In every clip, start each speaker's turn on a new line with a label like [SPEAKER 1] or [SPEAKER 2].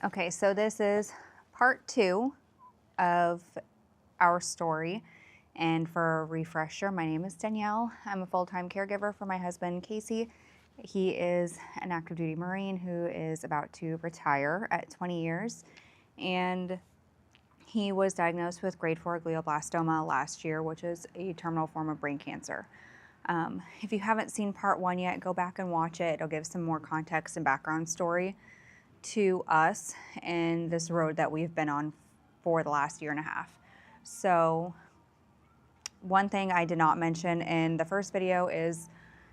[SPEAKER 1] Okay, so this is part 2 of our story. And for a refresher, my name is Danielle. I'm a full-time caregiver for my husband, Casey. He is an active duty Marine who is about to retire at 20 years. And he was diagnosed with grade 4 glioblastoma last year, which is a terminal form of brain cancer. If you haven't seen part 1 yet, go back and watch it. It'll give some more context and background story to us and this road that we've been on for the last year and a half. So one thing I did not mention in the first video is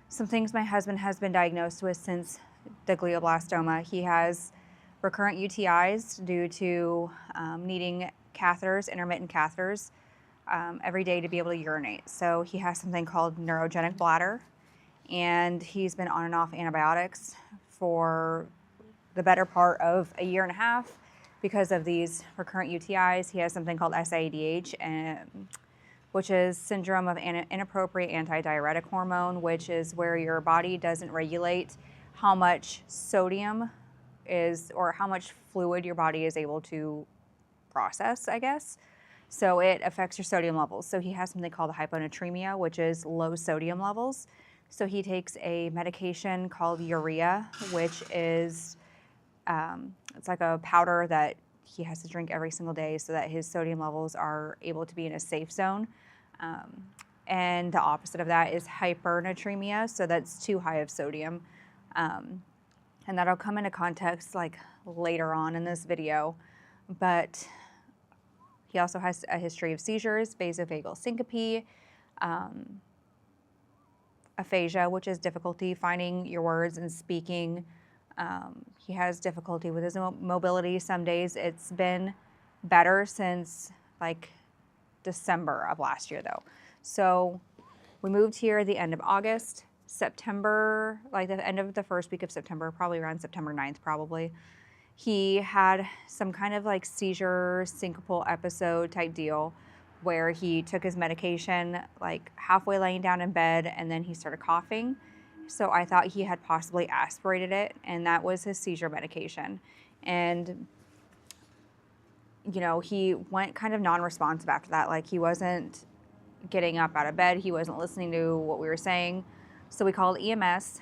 [SPEAKER 1] some things my husband has been diagnosed with since the glioblastoma. He has recurrent UTIs due to needing catheters, intermittent catheters, every day to be able to urinate. So he has something called neurogenic bladder, and he's been on and off antibiotics for the better part of a year and a half because of these recurrent UTIs. He has something called SADH, which is syndrome of inappropriate antidiuretic hormone, which is where your body doesn't regulate how much sodium is or how much fluid your body is able to process, I guess. So it affects your sodium levels. So he has something called hyponatremia, which is low sodium levels. So he takes a medication called urea, which is it's like a powder that he has to drink every single day so that his sodium levels are able to be in a safe zone. And the opposite of that is hypernatremia, so that's too high of sodium. And that'll come into context like later on in this video. But he also has a history of seizures, vasovagal syncope, aphasia, which is difficulty finding your words and speaking. He has difficulty with his mobility. Some days it's been better since like December of last year though. So we moved here the end of August. September, like the end of the first week of September, probably around September 9th probably, he had some kind of like seizure, syncopal episode type deal where he took his medication like halfway laying down in bed and then he started coughing. So I thought he had possibly aspirated it, and that was his seizure medication. And, you know, he went kind of non-responsive after that. Like he wasn't getting up out of bed. He wasn't listening to what we were saying. So we called EMS,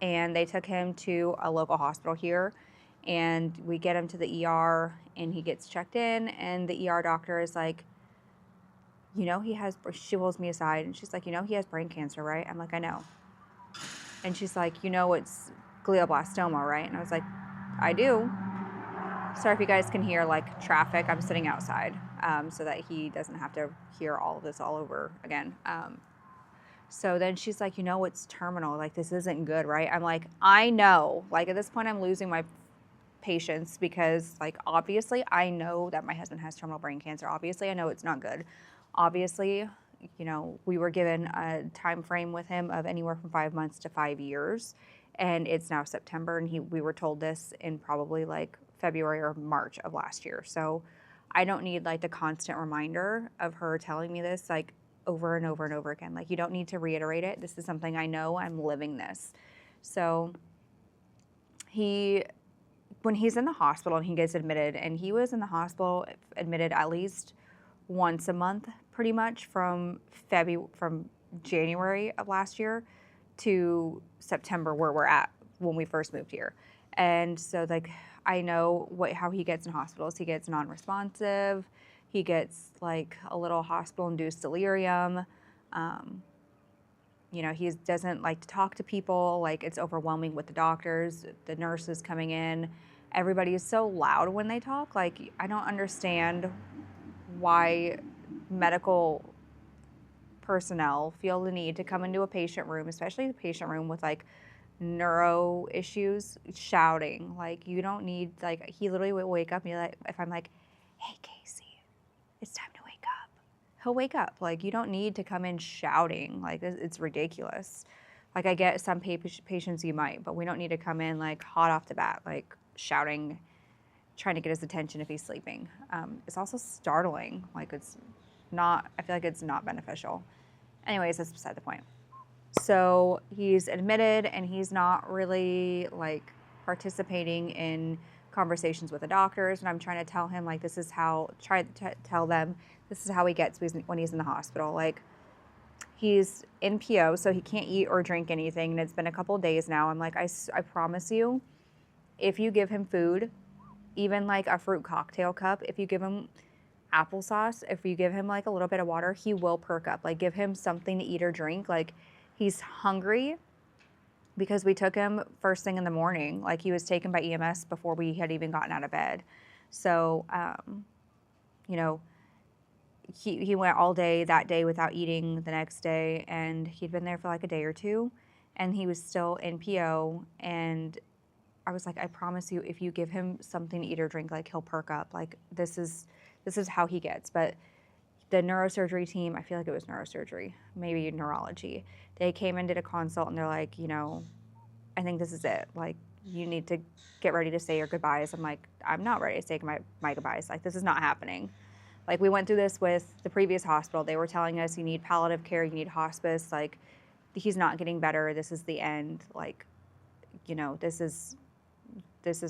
[SPEAKER 1] and they took him to a local hospital here. And we get him to the ER, and he gets checked in, and the ER doctor is like, you know, she pulls me aside, and she's like, you know, he has brain cancer, right? I'm like, I know. And she's like, you know, it's glioblastoma, right? And I was like, I do. Sorry if you guys can hear like traffic. I'm sitting outside so that he doesn't have to hear all of this all over again. So then she's like, you know, it's terminal. Like, this isn't good, right? I'm like, I know. Like, at this point, I'm losing my patience because, like, obviously, I know that my husband has terminal brain cancer. Obviously, I know it's not good. Obviously, you know, we were given a time frame with him of anywhere from 5 months to 5 years, and it's now September, and we were told this in probably like February or March of last year. So I don't need like the constant reminder of her telling me this like over and over and over again. Like, you don't need to reiterate it. This is something I know. I'm living this. So when he's in the hospital and he gets admitted, and he was in the hospital admitted at least once a month pretty much from January of last year to September, where we're at when we first moved here. And so like I know how he gets in hospitals. He gets non-responsive. He gets like a little hospital-induced delirium. You know, he doesn't like to talk to people. Like, it's overwhelming with the doctors, the nurses coming in. Everybody is so loud when they talk. Like, I don't understand why medical personnel feel the need to come into a patient room, especially the patient room with like neuro issues, shouting. Like, you don't need, like, he literally would wake up and be like, if I'm like, hey Casey, it's time to wake up, he'll wake up. Like, you don't need to come in shouting. Like, it's ridiculous. Like, I get some patients you might, but we don't need to come in like hot off the bat, like shouting, trying to get his attention if he's sleeping. It's also startling. Like, I feel like it's not beneficial. Anyways, that's beside the point. So he's admitted, and he's not really like participating in conversations with the doctors, and I'm trying to tell him, like, this is how, try to tell them this is how he gets when he's in the hospital. Like, he's in PO, so he can't eat or drink anything, and it's been a couple of days now. I'm like, I promise you, if you give him food, even like a fruit cocktail cup, if you give him applesauce, if you give him like a little bit of water, he will perk up. Like, give him something to eat or drink. Like, he's hungry because we took him first thing in the morning. Like, he was taken by EMS before we had even gotten out of bed. So, you know, he went all day that day without eating the next day, and he'd been there for like a day or two, and he was still in PO. And I was like, I promise you, if you give him something to eat or drink, like, he'll perk up. Like, this is how he gets. But the neurosurgery team, I feel like it was neurosurgery, maybe neurology, they came and did a consult, and they're like, you know, I think this is it. Like, you need to get ready to say your goodbyes. I'm like, I'm not ready to say my goodbyes. Like, this is not happening. Like, we went through this with the previous hospital. They were telling us, you need palliative care, you need hospice. Like, he's not getting better. This is the end. Like, you know, this is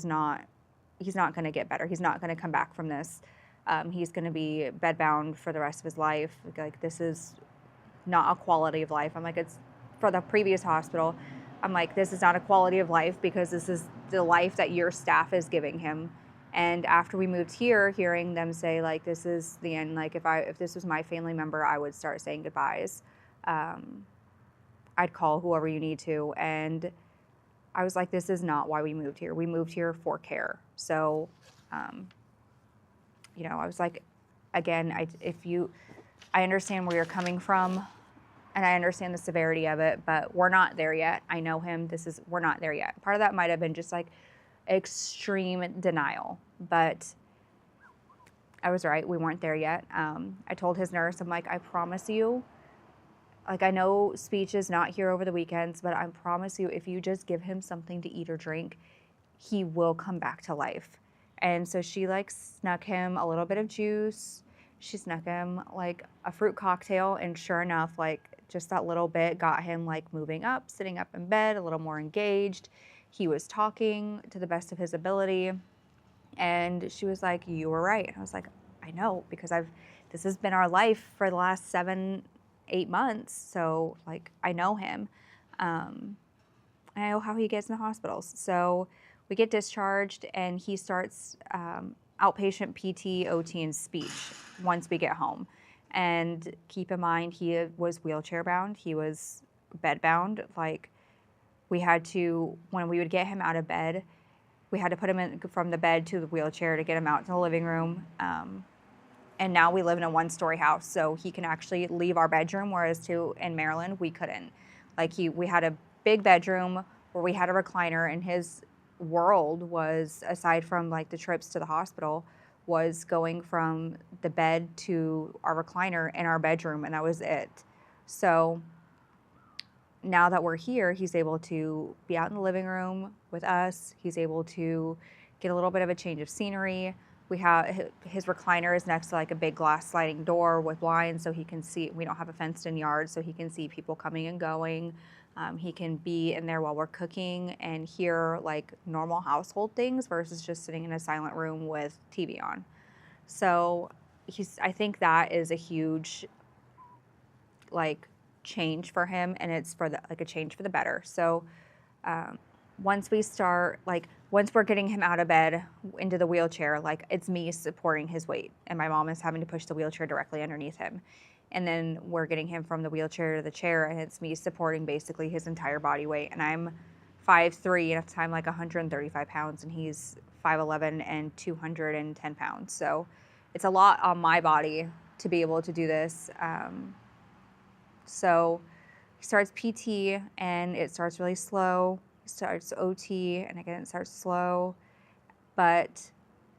[SPEAKER 1] not, he's not going to get better. He's not going to come back from this. He's going to be bedbound for the rest of his life. Like, this is not a quality of life. I'm like, it's for the previous hospital. I'm like, this is not a quality of life, because this is the life that your staff is giving him. And after we moved here, hearing them say, like, this is the end. Like, if this was my family member, I would start saying goodbyes. I'd call whoever you need to. And I was like, this is not why we moved here. We moved here for care. So, you know, I was like, again, I understand where you're coming from, and I understand the severity of it, but we're not there yet. I know him. We're not there yet. Part of that might have been just like extreme denial, but I was right. We weren't there yet. I told his nurse, I'm like, I promise you, like, I know speech is not here over the weekends, but I promise you, if you just give him something to eat or drink, he will come back to life. And so she, like, snuck him a little bit of juice. She snuck him like a fruit cocktail, and sure enough, like, just that little bit got him like moving up, sitting up in bed, a little more engaged. He was talking to the best of his ability. And she was like, you were right. And I was like, I know, because this has been our life for the last 7-8 months. So, like, I know him. I know how he gets in the hospitals. So we get discharged, and he starts outpatient PT, OT, and speech once we get home. And keep in mind, he was wheelchair bound. He was bed bound. Like, we had to, when we would get him out of bed, we had to put him in from the bed to the wheelchair to get him out to the living room. And now we live in a one-story house, so he can actually leave our bedroom, whereas in Maryland, we couldn't. Like, we had a big bedroom where we had a recliner, and his world was, aside from like the trips to the hospital, was going from the bed to our recliner in our bedroom, and that was it. So now that we're here, he's able to be out in the living room with us. He's able to get a little bit of a change of scenery. We have his recliner is next to like a big glass sliding door with blinds, so he can see. We don't have a fenced-in yard, so he can see people coming and going. He can be in there while we're cooking and hear like normal household things versus just sitting in a silent room with TV on. So I think that is a huge like change for him, and it's for a change for the better. So once we're getting him out of bed into the wheelchair, like, it's me supporting his weight, and my mom is having to push the wheelchair directly underneath him. And then we're getting him from the wheelchair to the chair, and it's me supporting basically his entire body weight. And I'm 5'3", and at the time like 135 pounds, and he's 5'11" and 210 pounds. So it's a lot on my body to be able to do this. So he starts PT, and it starts really slow. He starts OT, and again, it starts slow. But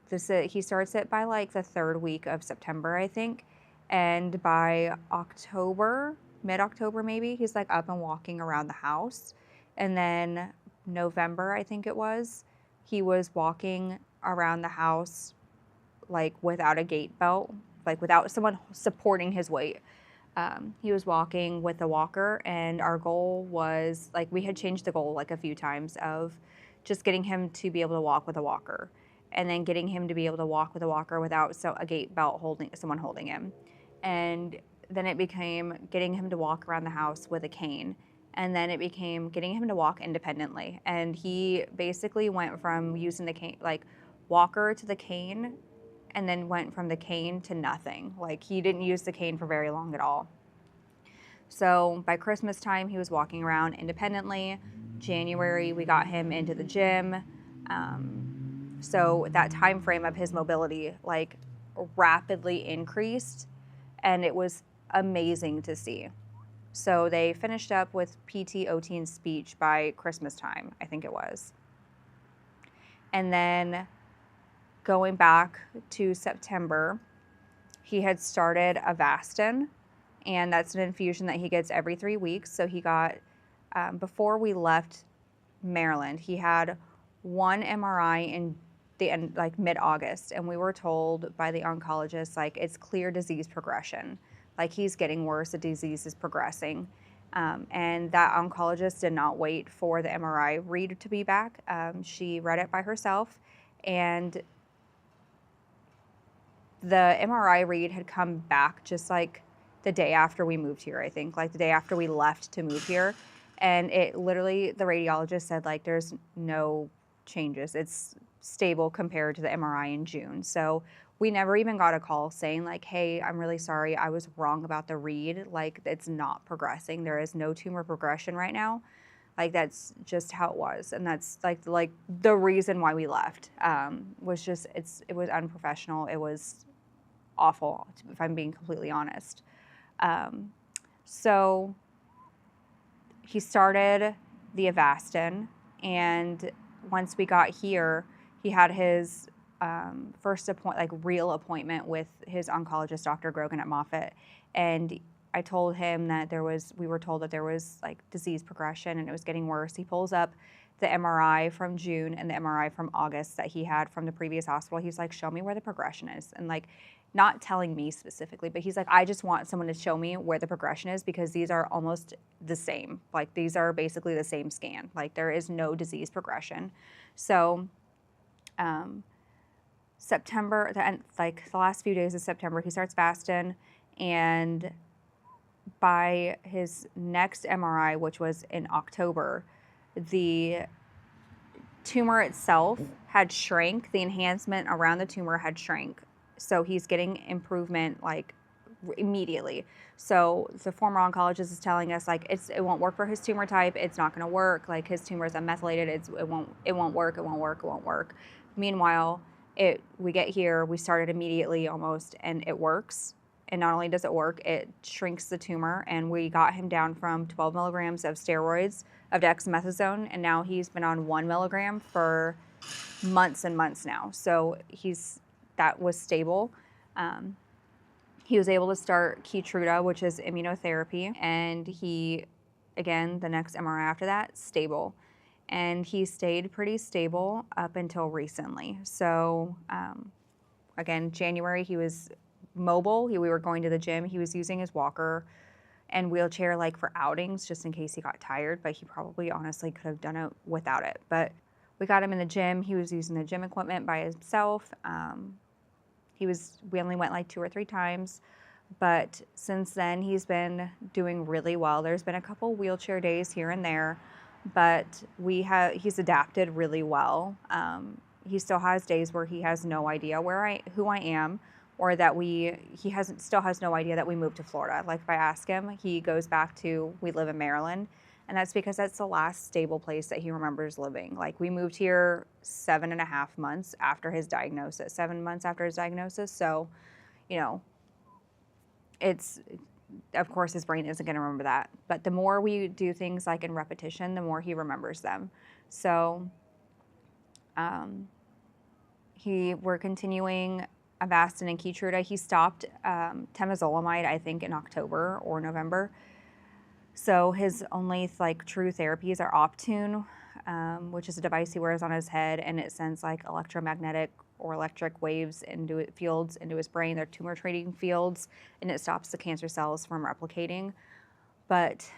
[SPEAKER 1] he starts it by like the 3rd week of September, I think. And by October, mid-October maybe, he's like up and walking around the house. And then November, I think it was, he was walking around the house like without a gait belt, like without someone supporting his weight. He was walking with a walker, and our goal was, like, we had changed the goal like a few times of just getting him to be able to walk with a walker. and then getting him to be able to walk with a walker without a gait belt someone holding him. And then it became getting him to walk around the house with a cane. And then it became getting him to walk independently. And he basically went from using the cane, like walker to the cane, and then went from the cane to nothing. Like he didn't use the cane for very long at all. So by Christmas time, he was walking around independently. January, we got him into the gym. So that time frame of his mobility like rapidly increased, and it was amazing to see. So they finished up with PT, OT, and speech by Christmas time, I think it was. And then going back to September, he had started Avastin, and that's an infusion that he gets every 3 weeks. So he got, before we left Maryland, he had one MRI in the end, like mid-August, and we were told by the oncologist, like, it's clear disease progression. Like, he's getting worse, the disease is progressing. And that oncologist did not wait for the MRI read to be back. She read it by herself, and the MRI read had come back just like the day after we moved here, I think, like the day after we left to move here. And it literally, the radiologist said, like, there's no changes. It's stable compared to the MRI in June. So we never even got a call saying, like, hey, I'm really sorry, I was wrong about the read. Like, it's not progressing. There is no tumor progression right now. Like, that's just how it was. And that's like the reason why we left, was just, it was unprofessional. It was awful, if I'm being completely honest. So he started the Avastin, and once we got here, he had his first real appointment with his oncologist, Dr. Grogan at Moffitt, and I told him that we were told that there was like disease progression and it was getting worse. He pulls up the MRI from June and the MRI from August that he had from the previous hospital. He's like, show me where the progression is. And like, not telling me specifically, but he's like, I just want someone to show me where the progression is because these are almost the same. Like, these are basically the same scan. Like, there is no disease progression. So September, the last few days of September, he starts fasting, and by his next MRI, which was in October, the tumor itself had shrank. The enhancement around the tumor had shrank. So he's getting improvement like immediately. So the former oncologist is telling us like it won't work for his tumor type. It's not going to work. Like, his tumor is unmethylated. It won't work. Meanwhile, we get here, we started immediately almost, and it works. And not only does it work, it shrinks the tumor. And we got him down from 12 milligrams of steroids of dexamethasone, and now he's been on 1 milligram for months and months now. So that was stable. He was able to start Keytruda, which is immunotherapy, and the next MRI after that, stable. And he stayed pretty stable up until recently. So again, January, he was mobile. We were going to the gym. He was using his walker and wheelchair like for outings just in case he got tired, but he probably honestly could have done it without it. But we got him in the gym. He was using the gym equipment by himself. We only went like 2 or 3 times, but since then he's been doing really well. There's been a couple wheelchair days here and there, but he's adapted really well. He still has days where he has no idea who I am, or that still has no idea that we moved to Florida. Like, if I ask him, he goes back to, we live in Maryland, and that's because that's the last stable place that he remembers living. Like, we moved here 7.5 months after his diagnosis, 7 months after his diagnosis. So, of course his brain isn't going to remember that. But the more we do things like in repetition, the more he remembers them. So we're continuing Avastin and Keytruda. He stopped temozolomide, I think, in October or November. So his only true therapies are Optune, which is a device he wears on his head, and it sends electromagnetic or electric waves fields into his brain. They're tumor treating fields, and it stops the cancer cells from replicating. But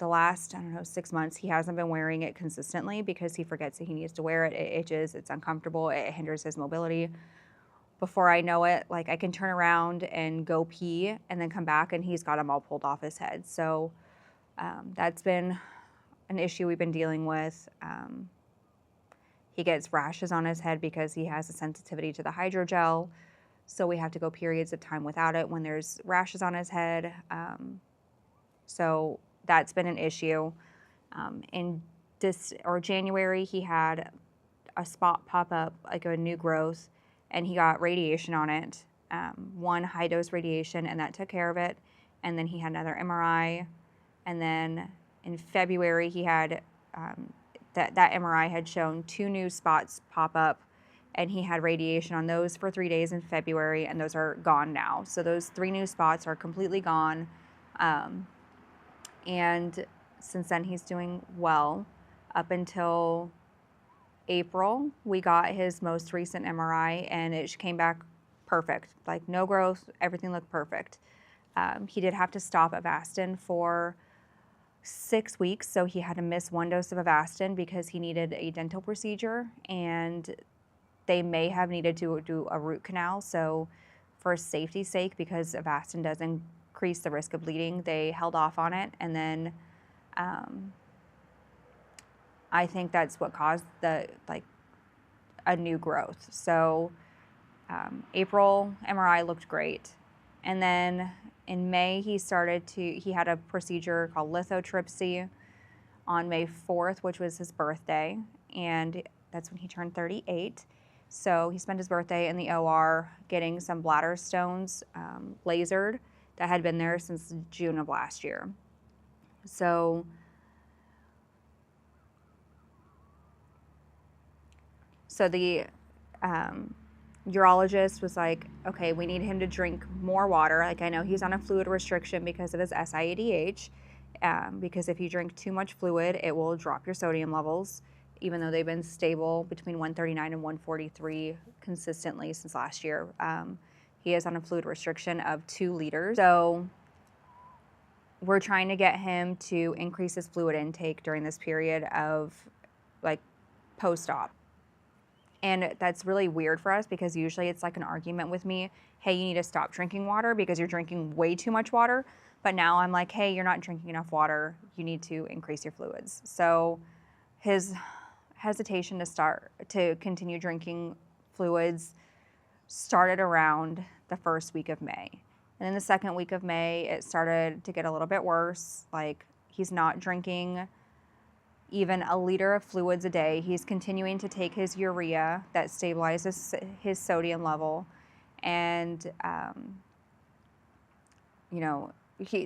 [SPEAKER 1] the last, I don't know, 6 months, he hasn't been wearing it consistently because he forgets that he needs to wear it. It itches, it's uncomfortable, it hinders his mobility. Before I know it, like I can turn around and go pee and then come back and he's got them all pulled off his head. So that's been an issue we've been dealing with. He gets rashes on his head because he has a sensitivity to the hydrogel. So we have to go periods of time without it when there's rashes on his head. So that's been an issue. In January, he had a spot pop up, like a new growth, and he got radiation on it, one high dose radiation, and that took care of it. And then he had another MRI. And then in February, he had that MRI had shown 2 new spots pop up, and he had radiation on those for 3 days in February, and those are gone now. So those 3 new spots are completely gone. And since then, he's doing well. Up until April, we got his most recent MRI, and it came back perfect. Like no growth, everything looked perfect. He did have to stop Avastin for 6 weeks, so he had to miss 1 dose of Avastin because he needed a dental procedure, and they may have needed to do a root canal. So for safety's sake, because Avastin does increase the risk of bleeding, they held off on it. And then I think that's what caused a new growth. So April MRI looked great. And then in May, he had a procedure called lithotripsy on May 4th, which was his birthday. And that's when he turned 38. So he spent his birthday in the OR getting some bladder stones lasered that had been there since June of last year. So the urologist was like, okay, we need him to drink more water. Like I know he's on a fluid restriction because of his SIADH, because if you drink too much fluid, it will drop your sodium levels, even though they've been stable between 139 and 143 consistently since last year. He is on a fluid restriction of 2 liters. So we're trying to get him to increase his fluid intake during this period of like post-op. And that's really weird for us because usually it's like an argument with me, hey, you need to stop drinking water because you're drinking way too much water. But now I'm like, hey, you're not drinking enough water. You need to increase your fluids. So his hesitation to continue drinking fluids started around the first week of May. And then the second week of May, it started to get a little bit worse. Like he's not drinking even a liter of fluids a day. He's continuing to take his urea that stabilizes his sodium level. And,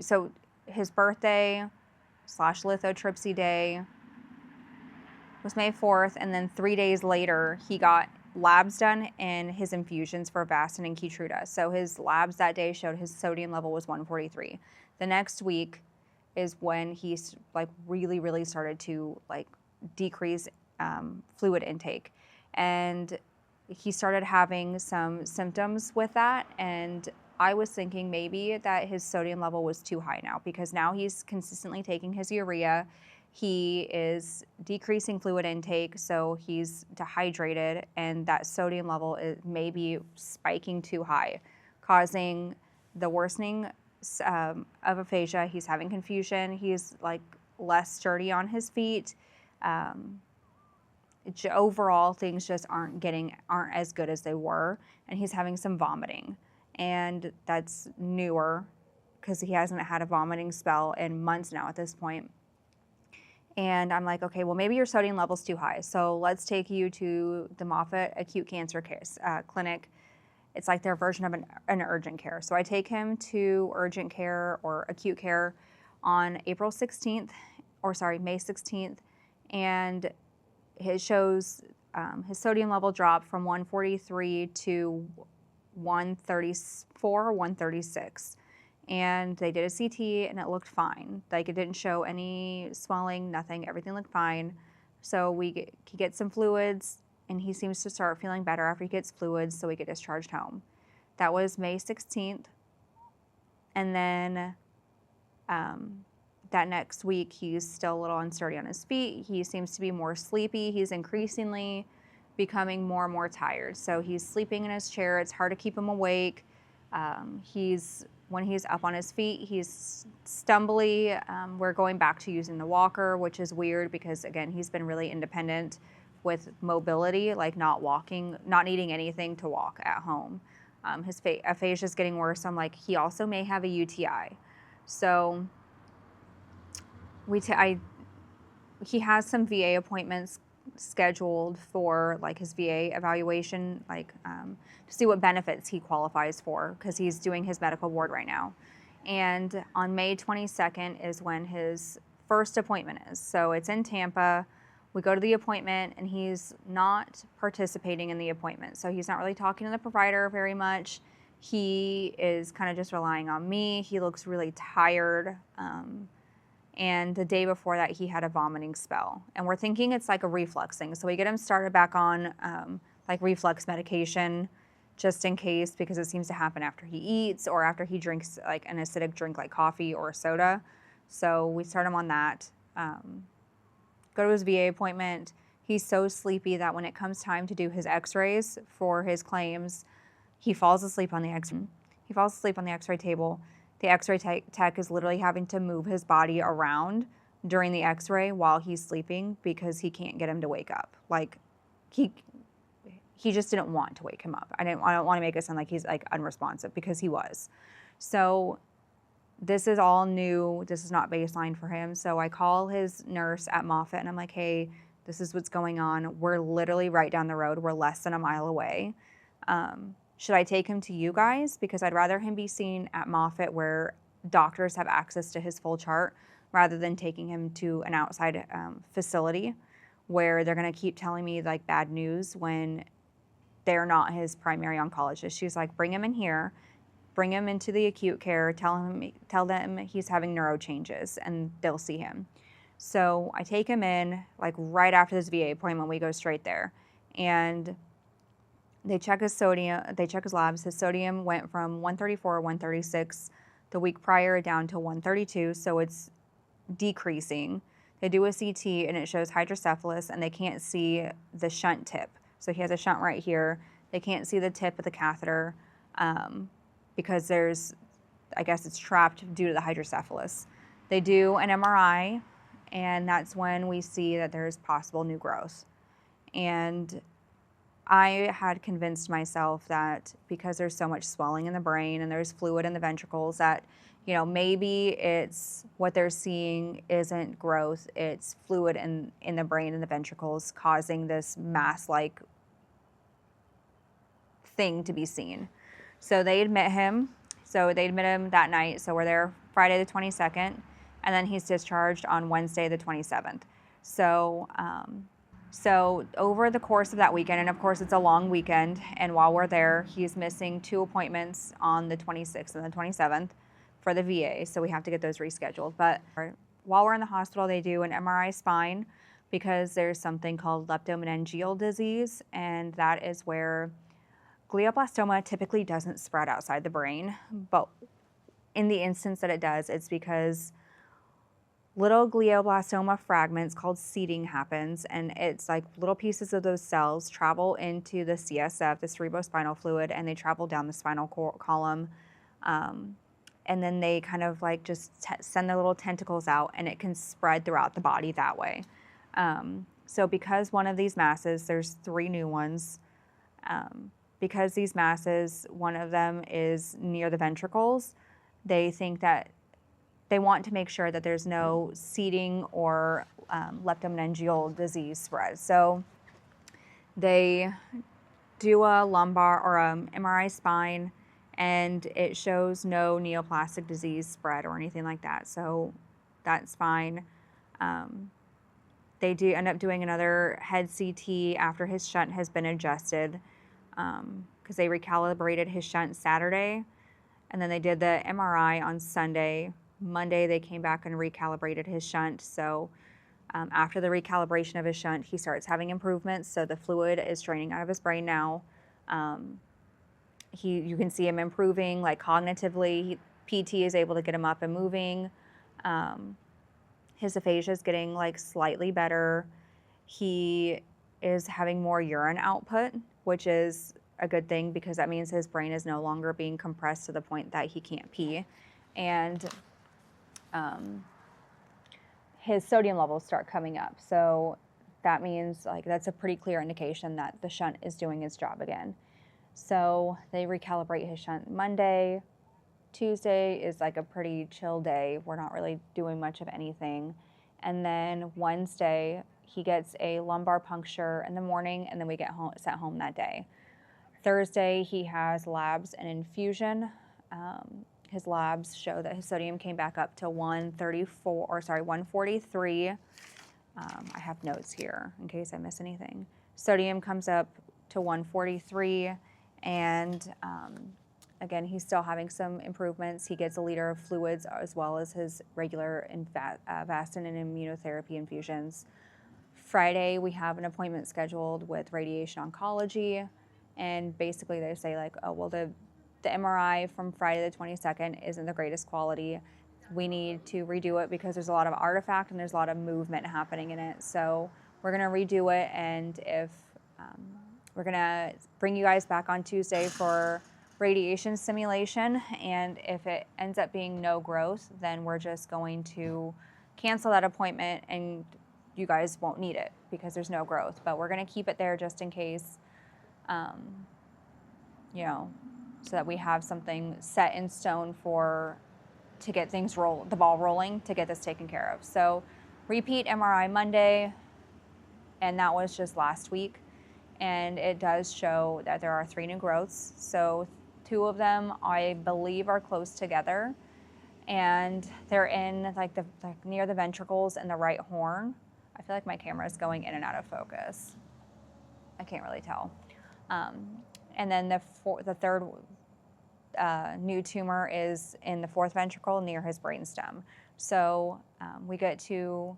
[SPEAKER 1] so his birthday / lithotripsy day was May 4th. And then 3 days later, he got labs done and his infusions for Avastin and Keytruda. So his labs that day showed his sodium level was 143. The next week is when he's like really, really started to like decrease fluid intake. And he started having some symptoms with that. And I was thinking maybe that his sodium level was too high now because now he's consistently taking his urea. He is decreasing fluid intake, so he's dehydrated, and that sodium level is maybe spiking too high, causing the worsening of aphasia. He's having confusion. He's like less sturdy on his feet. Overall, things just aren't as good as they were, and he's having some vomiting, and that's newer because he hasn't had a vomiting spell in months now at this point. And I'm like, okay, well, maybe your sodium level's too high. So let's take you to the Moffitt Acute Cancer Clinic. It's like their version of an urgent care. So I take him to urgent care or acute care on May 16th, and it shows his sodium level dropped from 143 to 134, 136. And they did a CT and it looked fine. Like it didn't show any swelling, nothing, everything looked fine. So he gets some fluids and he seems to start feeling better after he gets fluids, so we get discharged home. That was May 16th. And then that next week, he's still a little unsteady on his feet. He seems to be more sleepy. He's increasingly becoming more and more tired. So he's sleeping in his chair. It's hard to keep him awake. When he's up on his feet, he's stumbly. We're going back to using the walker, which is weird because, again, he's been really independent with mobility, like not walking, not needing anything to walk at home. His aphasia is getting worse. I'm like, he also may have a UTI. So he has some VA appointments scheduled for like his VA evaluation, like to see what benefits he qualifies for, because he's doing his medical board right now. And on May 22nd is when his first appointment is. So it's in Tampa. We go to the appointment and he's not participating in the appointment. So he's not really talking to the provider very much. He is kind of just relying on me. He looks really tired. And the day before that, he had a vomiting spell. And we're thinking it's like a reflux thing. So we get him started back on like reflux medication just in case, because it seems to happen after he eats or after he drinks like an acidic drink like coffee or soda. So we start him on that. Go to his VA appointment. He's so sleepy that when it comes time to do his x-rays for his claims, he falls asleep on the x-ray table. The x-ray tech is literally having to move his body around during the x-ray while he's sleeping because he can't get him to wake up. Like he just didn't want to wake him up. I don't want to make it sound like he's like unresponsive, because he was. So this is all new. This is not baseline for him. So I call his nurse at Moffitt and I'm like, hey, this is what's going on. We're literally right down the road. We're less than a mile away. Should I take him to you guys? Because I'd rather him be seen at Moffitt where doctors have access to his full chart, rather than taking him to an outside facility where they're going to keep telling me like bad news when they're not his primary oncologist. She's like, bring him in here, bring him into the acute care, tell them he's having neuro changes, and they'll see him. So I take him in, like right after this VA appointment, we go straight there. And they check his sodium, they check his labs. His sodium went from 134 or 136 the week prior down to 132, so it's decreasing. They do a CT and it shows hydrocephalus, and they can't see the shunt tip. So he has a shunt right here. They can't see the tip of the catheter because I guess it's trapped due to the hydrocephalus. They do an MRI, and that's when we see that there's possible new growth. And I had convinced myself that because there's so much swelling in the brain and there's fluid in the ventricles that, you know, maybe it's what they're seeing isn't growth, it's fluid in the brain and the ventricles causing this mass-like thing to be seen. So they admit him. So they admit him that night. So we're there Friday the 22nd, and then he's discharged on Wednesday the 27th. So over the course of that weekend, and of course it's a long weekend, and while we're there, he's missing 2 appointments on the 26th and the 27th for the VA, so we have to get those rescheduled. But while we're in the hospital, they do an MRI spine because there's something called leptomeningeal disease, and that is where glioblastoma typically doesn't spread outside the brain, but in the instance that it does, it's because little glioblastoma fragments called seeding happens, and it's like little pieces of those cells travel into the CSF, the cerebrospinal fluid, and they travel down the spinal column, and then they kind of like just send their little tentacles out, and it can spread throughout the body that way. So because one of these masses, there's 3 new ones, because these masses, one of them is near the ventricles, they think that they want to make sure that there's no seeding or leptomeningeal disease spread. So they do a lumbar or MRI spine, and it shows no neoplastic disease spread or anything like that. So that's fine. They do end up doing another head CT after his shunt has been adjusted, because they recalibrated his shunt Saturday, and then they did the MRI on Sunday. Monday, they came back and recalibrated his shunt. So after the recalibration of his shunt, he starts having improvements. So the fluid is draining out of his brain now. You can see him improving, like cognitively. PT is able to get him up and moving. His aphasia is getting like slightly better. He is having more urine output, which is a good thing because that means his brain is no longer being compressed to the point that he can't pee. And his sodium levels start coming up. So that means like that's a pretty clear indication that the shunt is doing its job again. So they recalibrate his shunt Monday. Tuesday is like a pretty chill day. We're not really doing much of anything. And then Wednesday, he gets a lumbar puncture in the morning, and then we get sent home that day. Thursday, he has labs and infusion. His labs show that his sodium came back up to 143. I have notes here in case I miss anything. Sodium comes up to 143, and again, he's still having some improvements. He gets a liter of fluids as well as his regular Avastin and immunotherapy infusions. Friday, we have an appointment scheduled with radiation oncology, and basically they say like, oh, well, the MRI from Friday the 22nd isn't the greatest quality. We need to redo it because there's a lot of artifact and there's a lot of movement happening in it. So we're gonna redo it, and if we're gonna bring you guys back on Tuesday for radiation stimulation, and if it ends up being no growth, then we're just going to cancel that appointment and you guys won't need it because there's no growth. But we're gonna keep it there just in case, you know, so that we have something set in stone to get things the ball rolling to get this taken care of. So repeat MRI Monday, and that was just last week. And it does show that there are 3 new growths. So 2 of them, I believe, are close together, and they're in like near the ventricles and the right horn. I feel like my camera is going in and out of focus. I can't really tell. And then the third new tumor is in the 4th ventricle near his brainstem. So we get to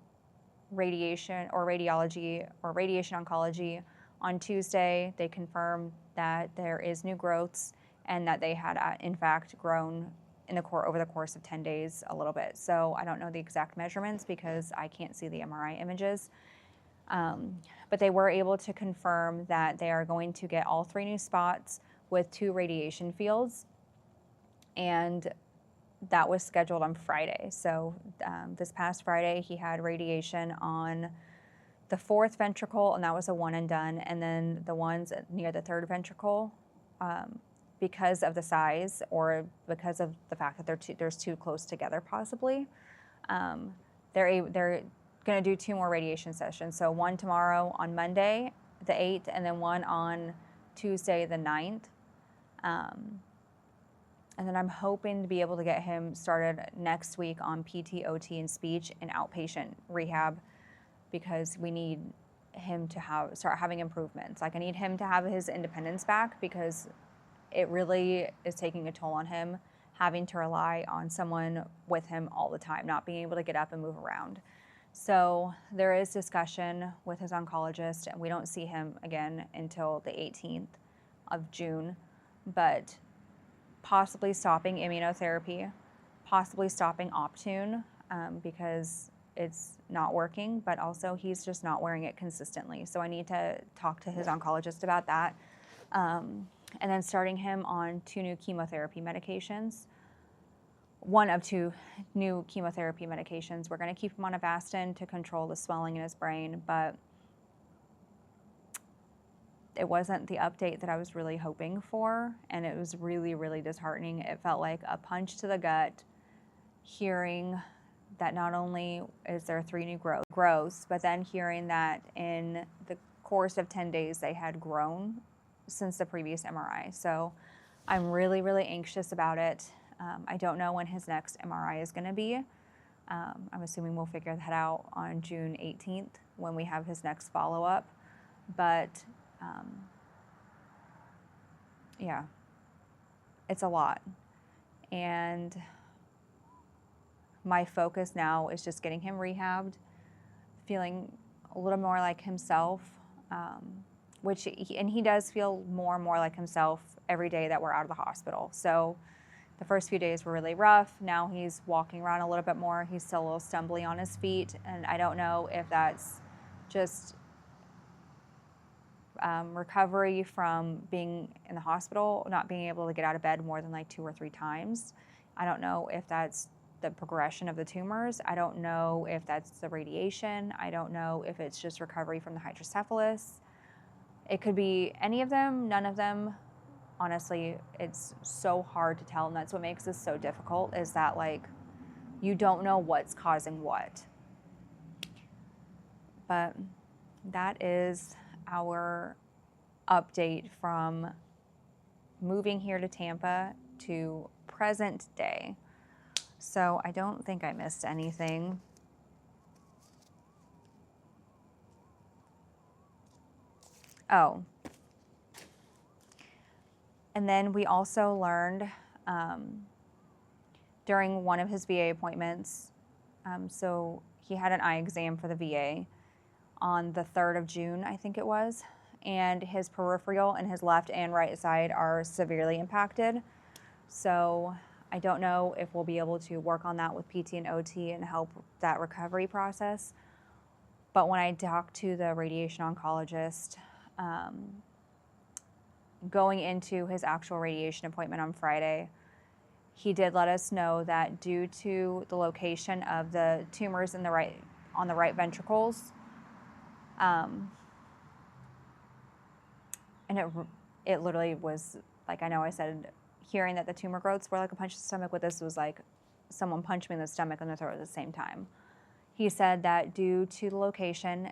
[SPEAKER 1] radiation or radiology or radiation oncology on Tuesday. They confirm that there is new growths and that they had in fact grown over the course of 10 days a little bit. So I don't know the exact measurements because I can't see the MRI images. But they were able to confirm that they are going to get all 3 new spots with 2 radiation fields. And that was scheduled on Friday. So this past Friday, he had radiation on the 4th ventricle, and that was a one and done. And then the ones near the 3rd ventricle, because of the size or because of the fact that they're too close together possibly, they're going to do 2 more radiation sessions. So one tomorrow on Monday, the 8th, and then one on Tuesday, the 9th. And then I'm hoping to be able to get him started next week on PT, OT, and speech and outpatient rehab because we need him to start having improvements. Like I need him to have his independence back because it really is taking a toll on him having to rely on someone with him all the time, not being able to get up and move around. So there is discussion with his oncologist, and we don't see him again until the 18th of June, but possibly stopping immunotherapy, possibly stopping Optune because it's not working, but also he's just not wearing it consistently. So I need to talk to his oncologist about that. And then starting him on 2 new chemotherapy medications. 1 of 2 new chemotherapy medications. We're going to keep him on Avastin to control the swelling in his brain, but it wasn't the update that I was really hoping for, and it was really, really disheartening. It felt like a punch to the gut, hearing that not only is there 3 new growths, but then hearing that in the course of 10 days they had grown since the previous MRI. So I'm really, really anxious about it. I don't know when his next MRI is going to be. I'm assuming we'll figure that out on June 18th when we have his next follow-up. But yeah, it's a lot. And my focus now is just getting him rehabbed, feeling a little more like himself, and he does feel more and more like himself every day that we're out of the hospital. So The first few days were really rough. Now he's walking around a little bit more. He's still a little stumbly on his feet, and I don't know if that's just recovery from being in the hospital, not being able to get out of bed more than like 2 or 3 times. I don't know if that's the progression of the tumors. I don't know if that's the radiation. I don't know if it's just recovery from the hydrocephalus. It could be any of them, none of them. Honestly, it's so hard to tell, and that's what makes this so difficult, is that like you don't know what's causing what. But that is our update from moving here to Tampa to present day. So I don't think I missed anything. Oh, and then we also learned during one of his VA appointments, so he had an eye exam for the VA on the 3rd of June, I think it was, and his peripheral and his left and right side are severely impacted. So I don't know if we'll be able to work on that with PT and OT and help that recovery process. But when I talked to the radiation oncologist, going into his actual radiation appointment on Friday, he did let us know that due to the location of the tumors on the right ventricles, and it literally was like, I know I said, hearing that the tumor growths were like a punch to the stomach, what this was like someone punched me in the stomach and the throat at the same time. He said that due to the location,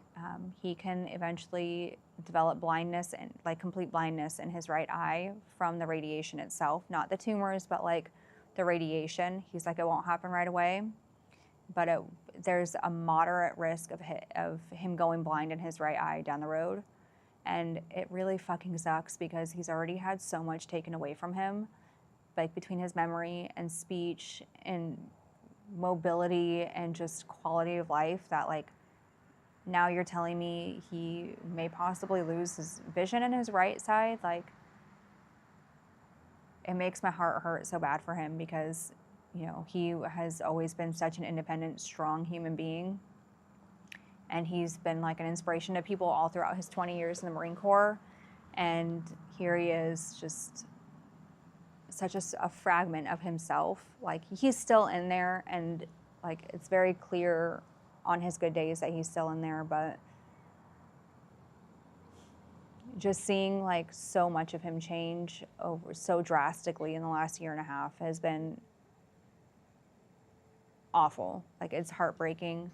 [SPEAKER 1] he can eventually develop blindness and like complete blindness in his right eye from the radiation itself, not the tumors, but like the radiation. He's like, it won't happen right away, but there's a moderate risk of him going blind in his right eye down the road. And it really fucking sucks because he's already had so much taken away from him, like between his memory and speech and mobility and just quality of life, that like now you're telling me he may possibly lose his vision in his right side. Like, it makes my heart hurt so bad for him because, you know, he has always been such an independent, strong human being. And he's been like an inspiration to people all throughout his 20 years in the Marine Corps. And here he is, just such a fragment of himself. Like, he's still in there, and like it's very clear on his good days that he's still in there, but just seeing like so much of him change over so drastically in the last year and a half has been awful. Like, it's heartbreaking.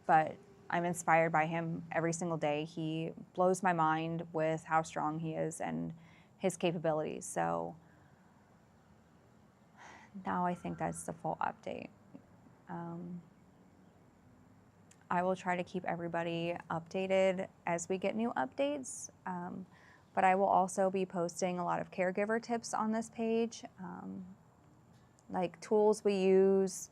[SPEAKER 1] But I'm inspired by him every single day. He blows my mind with how strong he is and his capabilities. So now I think that's the full update. I will try to keep everybody updated as we get new updates. But I will also be posting a lot of caregiver tips on this page, like tools we use,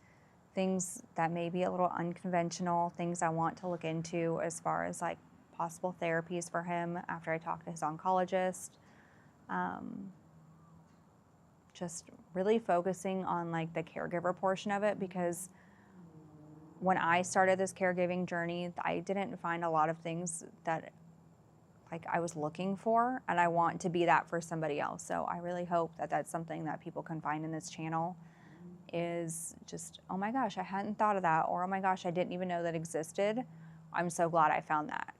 [SPEAKER 1] things that may be a little unconventional, things I want to look into as far as like possible therapies for him after I talk to his oncologist. Just really focusing on like the caregiver portion of it, because when I started this caregiving journey, I didn't find a lot of things that like I was looking for, and I want to be that for somebody else. So I really hope that that's something that people can find in this channel, is just, oh my gosh, I hadn't thought of that, or oh my gosh, I didn't even know that existed. I'm so glad I found that.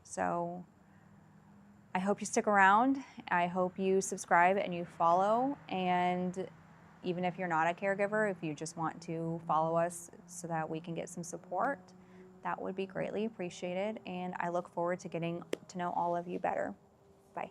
[SPEAKER 1] So I hope you stick around. I hope you subscribe and you follow. And even if you're not a caregiver, if you just want to follow us so that we can get some support, that would be greatly appreciated. And I look forward to getting to know all of you better. Bye.